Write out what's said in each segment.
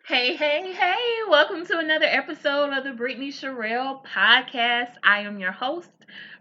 Hey, hey, hey, welcome to another episode of the Brittany Sherell Podcast. I am your host,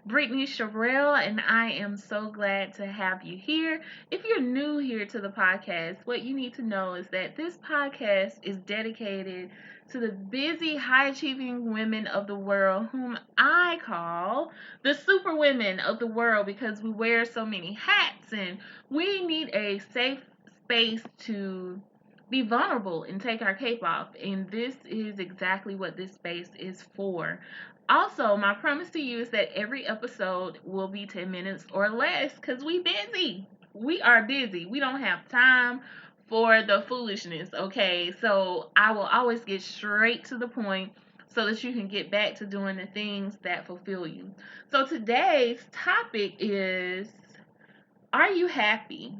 Brittany Sherell, and I am so glad to have you here. If you're new here to the podcast, what you need to know is that this podcast is dedicated to the busy, high achieving women of the world, whom I call the super women of the world because we wear so many hats and we need a safe space to be vulnerable and take our cape off. And this is exactly what this space is for. Also, my promise to you is that every episode will be 10 minutes or less because we busy. We are busy. We don't have time for the foolishness, okay? So I will always get straight to the point so that you can get back to doing the things that fulfill you. So today's topic is, are you happy?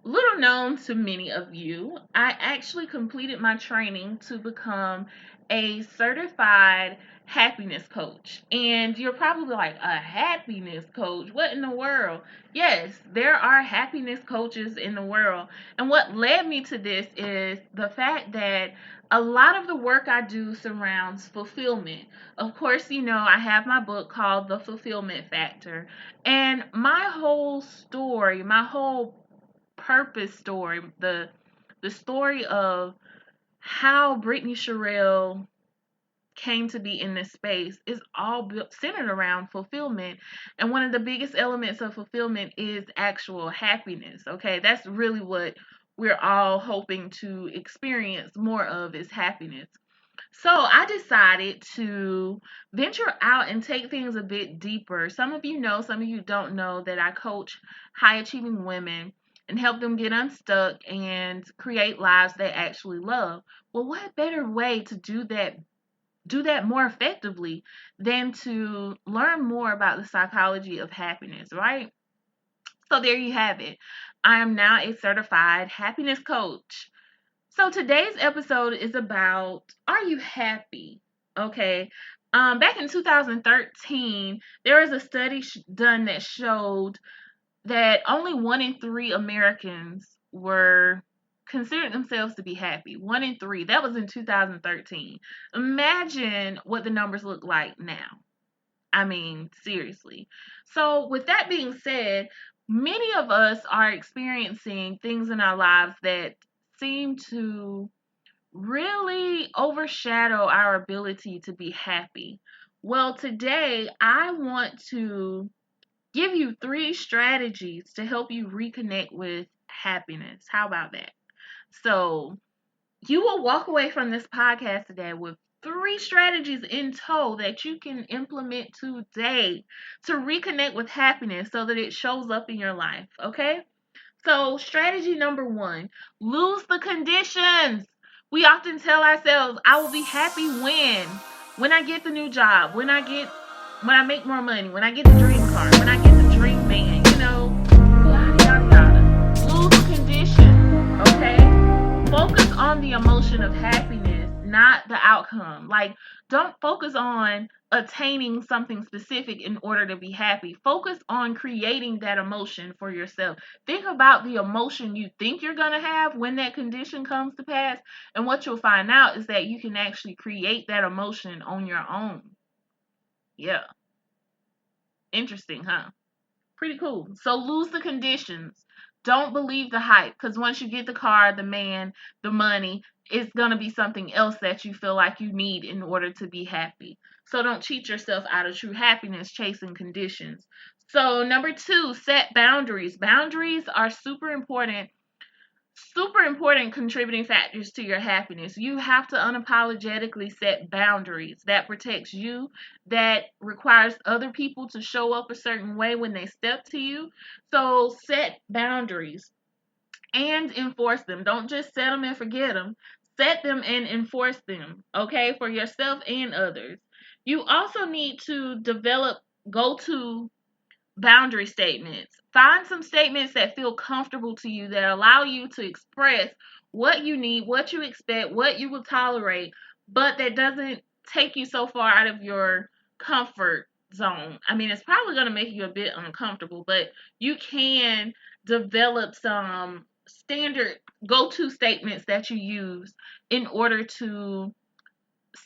Little known to many of you, I actually completed my training to become a certified happiness coach. And you're probably like, a happiness coach? What in the world? Yes, there are happiness coaches in the world. And what led me to this is the fact that a lot of the work I do surrounds fulfillment. Of course, I have my book called The Fulfillment Factor. And my whole story, my whole purpose story, the story of how Brittany Sherell came to be in this space is all centered around fulfillment. And one of the biggest elements of fulfillment is actual happiness. Okay, that's really what we're all hoping to experience more of is happiness. So I decided to venture out and take things a bit deeper. Some of you know, some of you don't know that I coach high achieving women and help them get unstuck and create lives they actually love. Well, what better way to do that more effectively than to learn more about the psychology of happiness, right? So there you have it. I am now a certified happiness coach. So today's episode is about, are you happy? Okay. Back in 2013, there was a study done that showed that only 1 in 3 Americans were considered themselves to be happy. 1 in 3. That was in 2013. Imagine what the numbers look like now. I mean, seriously. So, with that being said, many of us are experiencing things in our lives that seem to really overshadow our ability to be happy. Well, today I want to give you 3 strategies to help you reconnect with happiness. How about that? So, you will walk away from this podcast today with 3 strategies in tow that you can implement today to reconnect with happiness so that it shows up in your life. Okay? So, strategy number 1, lose the conditions. We often tell ourselves, I will be happy when I get the new job, when I make more money, when I get the dream car, when I get the dream man, yada yada yada. Lose the conditions, okay? Focus on the emotion of happiness, not the outcome. Like, don't focus on attaining something specific in order to be happy. Focus on creating that emotion for yourself. Think about the emotion you think you're going to have when that condition comes to pass. And what you'll find out is that you can actually create that emotion on your own. Yeah. Interesting, huh? Pretty cool. So lose the conditions. Don't believe the hype because once you get the car, the man, the money, it's going to be something else that you feel like you need in order to be happy. So don't cheat yourself out of true happiness chasing conditions. So, number 2, set boundaries. Boundaries are super important contributing factors to your happiness. You have to unapologetically set boundaries that protects you, that requires other people to show up a certain way when they step to you. So set boundaries and enforce them. Don't just set them and forget them. Set them and enforce them, okay, for yourself and others. You also need to develop go-to boundary statements. Find some statements that feel comfortable to you that allow you to express what you need, what you expect, what you will tolerate, but that doesn't take you so far out of your comfort zone. I mean, it's probably going to make you a bit uncomfortable, but you can develop some standard go-to statements that you use in order to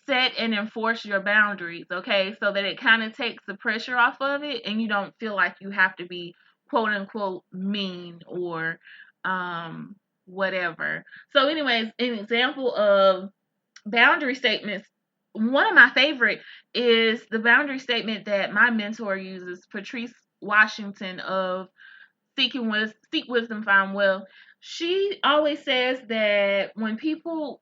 set and enforce your boundaries, okay? So that it kind of takes the pressure off of it and you don't feel like you have to be quote unquote mean or whatever. So anyways, an example of boundary statements, one of my favorite is the boundary statement that my mentor uses, Patrice Washington of Seek Wisdom, Find Wealth. She always says that when people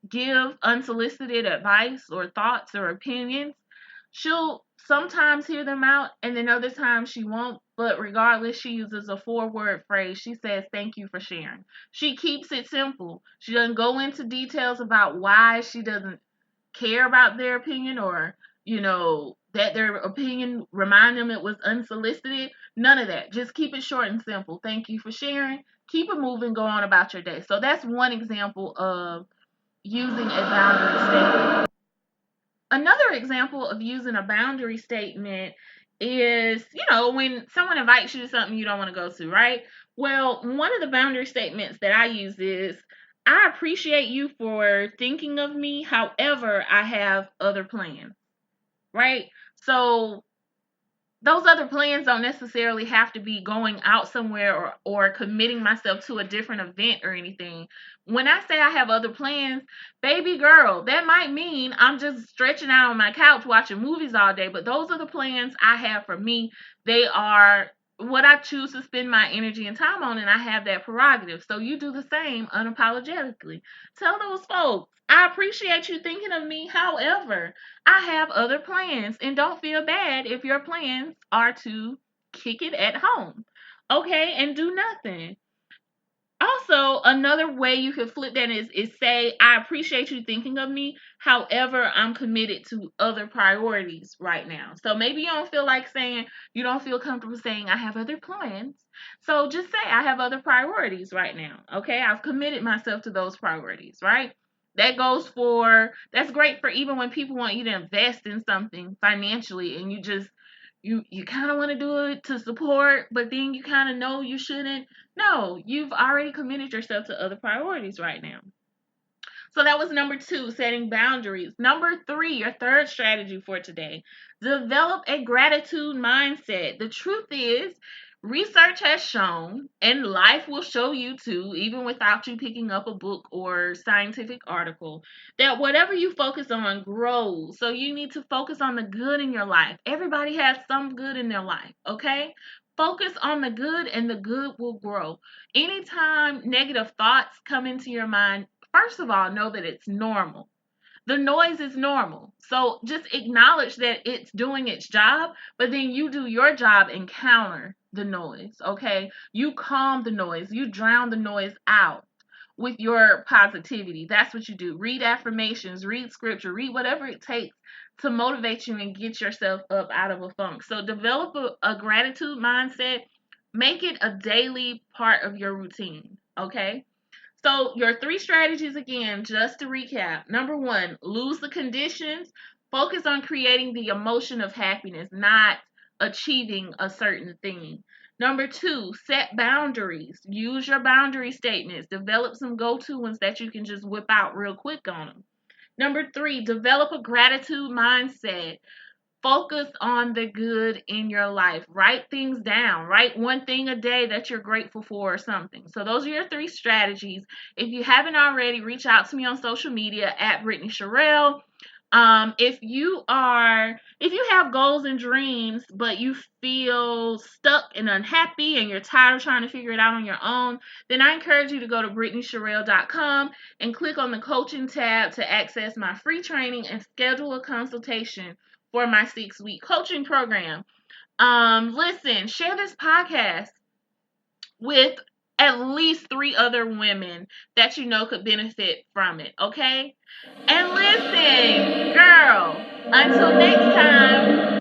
give unsolicited advice or thoughts or opinions, she'll sometimes hear them out and then other times she won't. But regardless, she uses a 4-word phrase. She says, "Thank you for sharing." She keeps it simple. She doesn't go into details about why she doesn't care about their opinion or, that their opinion remind them it was unsolicited. None of that. Just keep it short and simple. "Thank you for sharing." Keep it moving. Go on about your day. So that's one example of using a boundary statement. Another example of using a boundary statement is, when someone invites you to something you don't want to go to, right? Well, one of the boundary statements that I use is, "I appreciate you for thinking of me. However, I have other plans," right? So those other plans don't necessarily have to be going out somewhere or committing myself to a different event or anything. When I say I have other plans, baby girl, that might mean I'm just stretching out on my couch watching movies all day, but those are the plans I have for me. They are what I choose to spend my energy and time on, and I have that prerogative. So you do the same unapologetically. Tell those folks, "I appreciate you thinking of me. However, I have other plans," and don't feel bad if your plans are to kick it at home, okay, and do nothing. Also, another way you can flip that is say, "I appreciate you thinking of me. However, I'm committed to other priorities right now." So maybe you don't feel comfortable saying, "I have other plans." So just say, "I have other priorities right now." Okay, I've committed myself to those priorities, right? That's great for even when people want you to invest in something financially and you kind of want to do it to support, but then you kind of know you shouldn't. No, you've already committed yourself to other priorities right now. So that was number 2, setting boundaries. Number 3, your third strategy for today, develop a gratitude mindset. The truth is, research has shown, and life will show you too, even without you picking up a book or scientific article, that whatever you focus on grows. So you need to focus on the good in your life. Everybody has some good in their life, okay? Focus on the good and the good will grow. Anytime negative thoughts come into your mind, first of all, know that it's normal. The noise is normal. So just acknowledge that it's doing its job, but then you do your job and counter the noise, okay? You calm the noise, you drown the noise out with your positivity. That's what you do. Read affirmations, read scripture, read whatever it takes to motivate you and get yourself up out of a funk. So develop a gratitude mindset. Make it a daily part of your routine, okay? So your 3 strategies again, just to recap. Number 1, lose the conditions. Focus on creating the emotion of happiness, not achieving a certain thing. Number 2, set boundaries. Use your boundary statements. Develop some go-to ones that you can just whip out real quick on them. Number 3, develop a gratitude mindset. Focus on the good in your life. Write things down. Write one thing a day that you're grateful for or something. So those are your 3 strategies. If you haven't already, reach out to me on social media at Brittany Sherell. If you have goals and dreams, but you feel stuck and unhappy and you're tired of trying to figure it out on your own, then I encourage you to go to BrittanySherell.com and click on the coaching tab to access my free training and schedule a consultation for my 6-week coaching program. Listen, share this podcast with at least 3 other women that you know could benefit from it, okay? And listen, girl, until next time,